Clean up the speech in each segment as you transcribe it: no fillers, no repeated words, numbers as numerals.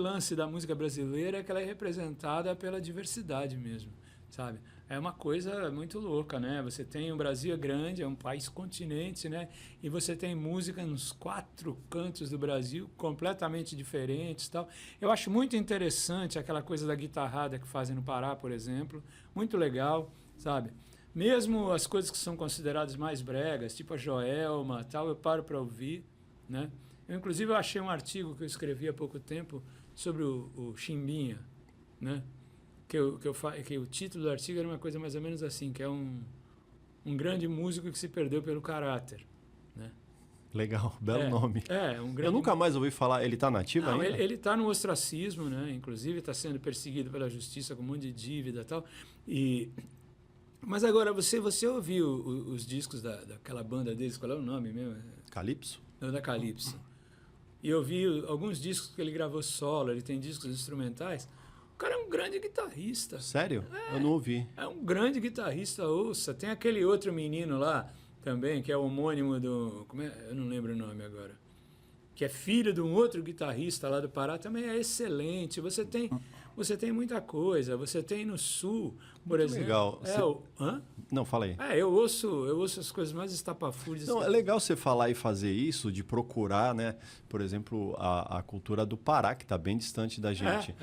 lance da música brasileira é que ela é representada pela diversidade mesmo, sabe? É uma coisa muito louca, né? Você tem, o Brasil é grande, é um país continente, né? E você tem música nos 4 cantos do Brasil completamente diferentes, tal. Eu acho muito interessante aquela coisa da guitarrada que fazem no Pará, por exemplo, muito legal, sabe? Mesmo as coisas que são consideradas mais bregas, tipo a Joelma, tal, eu paro para ouvir, né? Inclusive, eu achei um artigo que eu escrevi há pouco tempo sobre o Chimbinha, né? Que o título do artigo era uma coisa mais ou menos assim, que é um grande músico que se perdeu pelo caráter, né? Legal, belo nome. Um grande... Eu nunca mais ouvi falar, ele está nativo ainda? Ele está no ostracismo, né? Inclusive está sendo perseguido pela justiça com um monte de dívida e tal. Mas agora, você ouviu os discos daquela banda deles, qual é o nome mesmo? Calypso? Não, da Calypso. E eu vi alguns discos que ele gravou solo, ele tem discos instrumentais. O cara é um grande guitarrista. Sério? Eu não ouvi. É um grande guitarrista, ouça. Tem aquele outro menino lá também, que é o homônimo do... eu não lembro o nome agora. Que é filho de um outro guitarrista lá do Pará, também é excelente. Você tem muita coisa. Você tem no Sul, por exemplo... Legal. Hã? Não, fala aí. Eu ouço as coisas mais estapafúrdias. Não, é legal você falar e fazer isso, de procurar, né? Por exemplo, a cultura do Pará, que está bem distante da gente.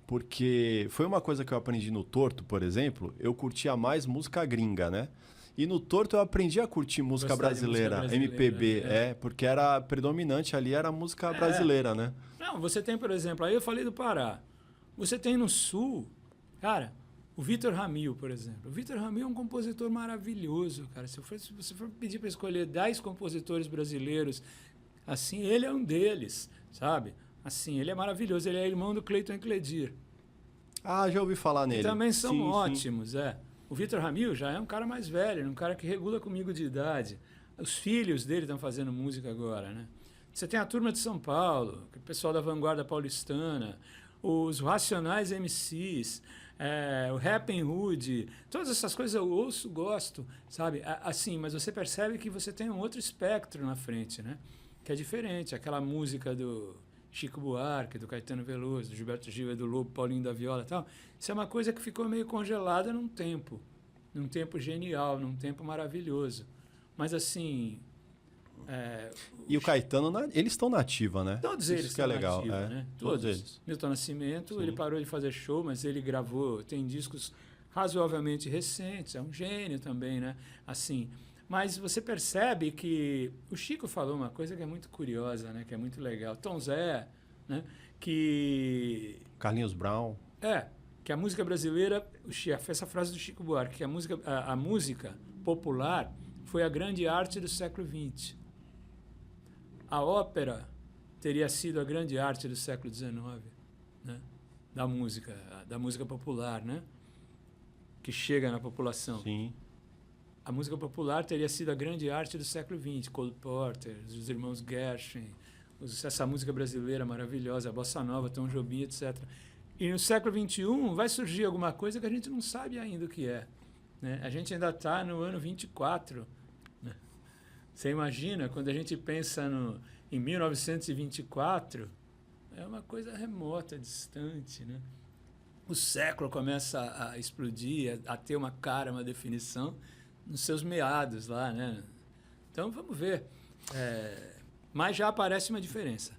Porque foi uma coisa que eu aprendi no Torto, por exemplo, eu curtia mais música gringa, né? E no Torto eu aprendi a curtir música brasileira, MPB, porque era predominante ali, era música brasileira, né? Não, você tem, por exemplo, aí eu falei do Pará. Você tem no Sul, cara, o Vitor Ramil, por exemplo. O Vitor Ramil é um compositor maravilhoso, cara. Se você for pedir para escolher 10 compositores brasileiros, assim, ele é um deles, sabe? Assim, ele é maravilhoso. Ele é irmão do Cleiton Cledir. Ah, já ouvi falar nele. E também são sim, ótimos, O Vitor Ramil já é um cara mais velho, um cara que regula comigo de idade. Os filhos dele estão fazendo música agora, né? Você tem a Turma de São Paulo, o pessoal da vanguarda paulistana, os Racionais MCs, o Rappin' Hood, todas essas coisas eu ouço, gosto, sabe? Assim, mas você percebe que você tem um outro espectro na frente, né? Que é diferente, aquela música do Chico Buarque, do Caetano Veloso, do Gilberto Gil, do Lobo, Paulinho da Viola e tal. Isso é uma coisa que ficou meio congelada num tempo genial, num tempo maravilhoso. Mas assim... E o Caetano, eles estão na ativa, né? Todos Isso eles que é estão legal, na ativa, né? Todos eles. Milton Nascimento, Sim. ele parou de fazer show, mas ele gravou, tem discos razoavelmente recentes, é um gênio também, né? Assim, mas você percebe que o Chico falou uma coisa que é muito curiosa, né? Que é muito legal. Tom Zé, né? Que... Carlinhos Brown. Que a música brasileira, essa frase do Chico Buarque, que a música popular foi a grande arte do século XX. A ópera teria sido a grande arte do século XIX, né? Da música popular, né? Que chega na população. Sim. A música popular teria sido a grande arte do século XX. Cole Porter, os irmãos Gershwin, essa música brasileira maravilhosa, a bossa nova, Tom Jobim, etc. E no século XXI vai surgir alguma coisa que a gente não sabe ainda o que é, né? A gente ainda está no ano 24. Né? Você imagina, quando a gente pensa em 1924, é uma coisa remota, distante, né? O século começa a explodir, a ter uma cara, uma definição nos seus meados lá, né? Então, vamos ver. Mas já aparece uma diferença.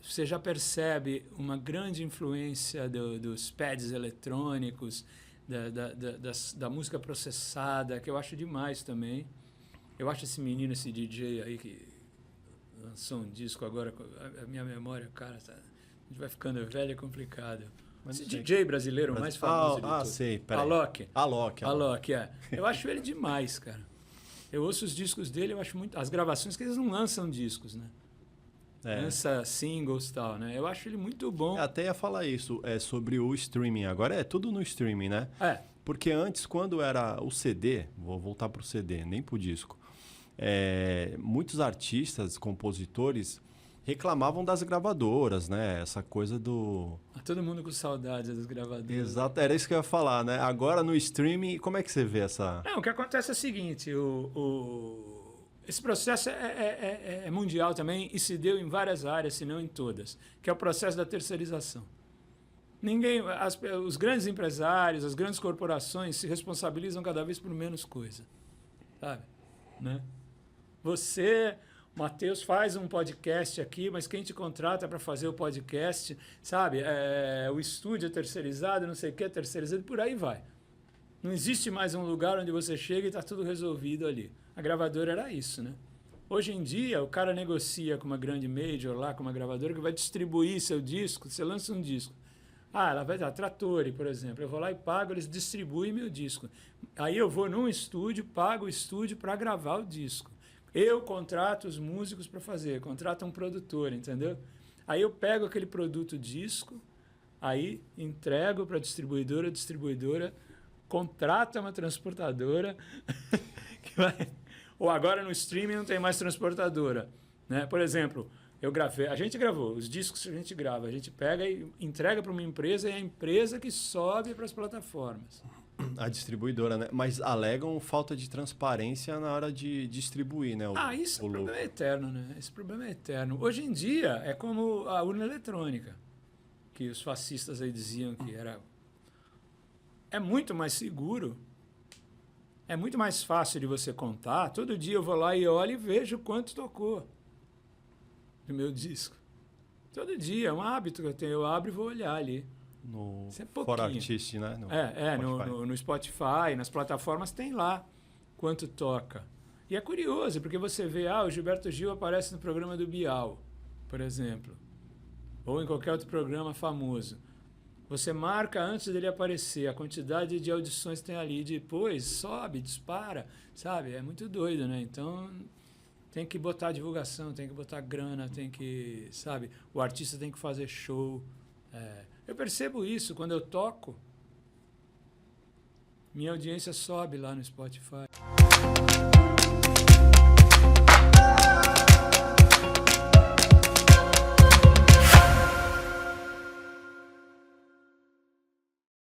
Você já percebe uma grande influência dos pads eletrônicos, da música processada, que eu acho demais também. Eu acho esse menino, esse DJ aí que lançou um disco agora, a minha memória, cara, a gente vai ficando velho, é complicado. Esse DJ brasileiro, o mais famoso de todos. Sei, peraí. Alok, Eu acho ele demais, cara. Eu ouço os discos dele, eu acho muito... As gravações que eles não lançam discos, né? Lança singles e tal, né? Eu acho ele muito bom. Até ia falar isso, sobre o streaming. Agora é tudo no streaming, né? Porque antes, quando era o CD, vou voltar pro CD, nem pro disco, muitos artistas, compositores, reclamavam das gravadoras, né? Essa coisa do... Todo mundo com saudades das gravadoras. Exato, era isso que eu ia falar, né? Agora no streaming, como é que você vê essa... Não, o que acontece é o seguinte, Esse processo é mundial também e se deu em várias áreas, se não em todas, que é o processo da terceirização. Os grandes empresários, as grandes corporações se responsabilizam cada vez por menos coisa, sabe? Né? Você, Matheus, faz um podcast aqui, mas quem te contrata para fazer o podcast, sabe? O estúdio é terceirizado, não sei o que é terceirizado, por aí vai. Não existe mais um lugar onde você chega e está tudo resolvido ali. A gravadora era isso, né? Hoje em dia, o cara negocia com uma grande major lá, com uma gravadora que vai distribuir seu disco, você lança um disco. Ela vai dar Trattori, por exemplo. Eu vou lá e pago, eles distribuem meu disco. Aí eu vou num estúdio, pago o estúdio para gravar o disco. Eu contrato os músicos para fazer, contrato um produtor, entendeu? Aí eu pego aquele produto disco, aí entrego para a distribuidora contrata uma transportadora que vai... Ou agora no streaming não tem mais transportadora, né? Por exemplo, a gente gravou, os discos que a gente grava, a gente pega e entrega para uma empresa e é a empresa que sobe para as plataformas. A distribuidora, né? Mas alegam falta de transparência na hora de distribuir, né? Isso é um problema eterno, né? Esse problema é eterno. Hoje em dia é como a urna eletrônica, que os fascistas aí diziam que era... É muito mais seguro, é muito mais fácil de você contar. Todo dia eu vou lá e olho e vejo quanto tocou do meu disco. Todo dia, é um hábito que eu tenho. Eu abro e vou olhar ali. No Isso é pouquinho. For Artist, né? No Spotify, nas plataformas tem lá quanto toca. E é curioso, porque você vê, o Gilberto Gil aparece no programa do Bial, por exemplo, ou em qualquer outro programa famoso. Você marca antes dele aparecer a quantidade de audições que tem ali, depois sobe, dispara, sabe? É muito doido, né? Então, tem que botar divulgação, tem que botar grana, tem que, sabe? O artista tem que fazer show. Eu percebo isso quando eu toco, minha audiência sobe lá no Spotify.